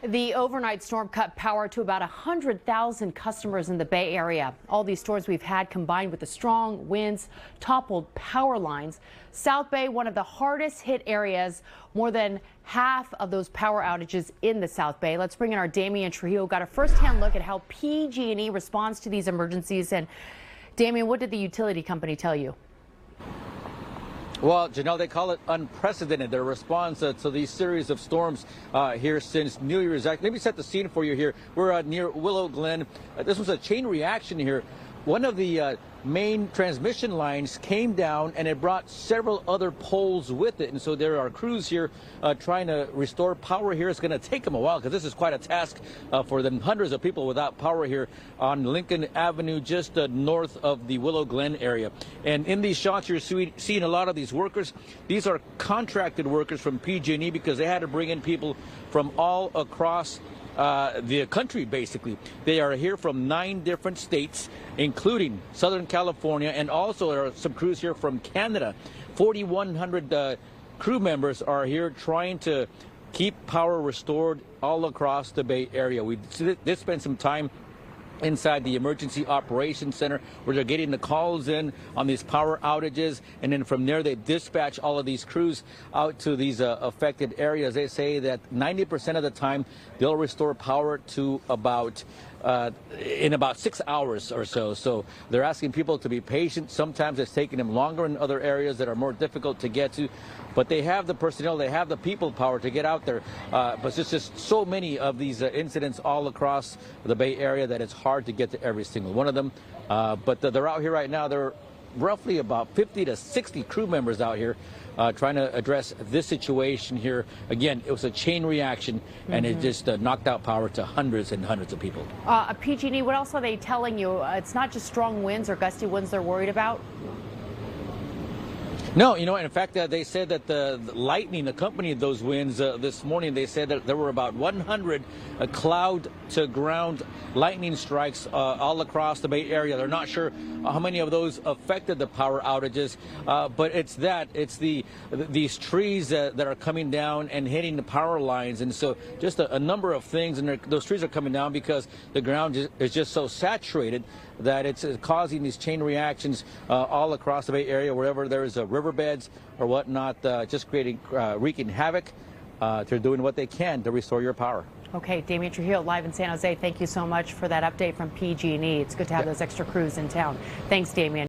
The overnight storm cut power to about 100,000 customers in the Bay Area. All these storms we've had combined with the strong winds toppled power lines. South Bay, one of the hardest hit areas, more than half of those power outages in the South Bay. Let's bring in our Damian Trujillo, got a first-hand look at how PG&E responds to these emergencies. And Damian, what did the utility company tell you? Well, Janelle, they call it unprecedented, their response to these series of storms here since New Year's. Let me set the scene for you here. We're near Willow Glen. This was a chain reaction here. One of the main transmission lines came down and it brought several other poles with it. And so there are crews here trying to restore power here. It's going to take them a while because this is quite a task for them. Hundreds of people without power here on Lincoln Avenue, just north of the Willow Glen area. And in these shots, you're seeing a lot of these workers. These are contracted workers from PG&E because they had to bring in people from all across the country, basically. They are here from 9 different states, including Southern California, and also there are some crews here from Canada. 4,100 crew members are here trying to keep power restored all across the Bay Area. We did spend some time inside the Emergency Operations Center where they're getting the calls in on these power outages, and then from there they dispatch all of these crews out to these affected areas. They say that 90% of the time they'll restore power to in about 6 hours or so. So they're asking people to be patient. Sometimes it's taking them longer in other areas that are more difficult to get to, but they have the personnel, they have the people power to get out there. But it's just so many of these incidents all across the Bay Area that it's hard to get to every single one of them. But they're out here right now. There are roughly about 50 to 60 crew members out here trying to address this situation here. Again, it was a chain reaction, and it just knocked out power to hundreds and hundreds of people. PG&E, what else are they telling you? It's not just strong winds or gusty winds they're worried about? No, in fact, they said that the lightning accompanied those winds this morning. They said that there were about 100 cloud-to-ground lightning strikes all across the Bay Area. They're not sure how many of those affected the power outages, but it's these trees that are coming down and hitting the power lines. And so just a number of things, and those trees are coming down because the ground is just so saturated that it's causing these chain reactions all across the Bay Area, wherever there is riverbeds or whatnot, just wreaking havoc. They're doing what they can to restore your power. Okay, Damian Trujillo live in San Jose. Thank you so much for that update from PG&E. It's good to have those extra crews in town. Thanks, Damian.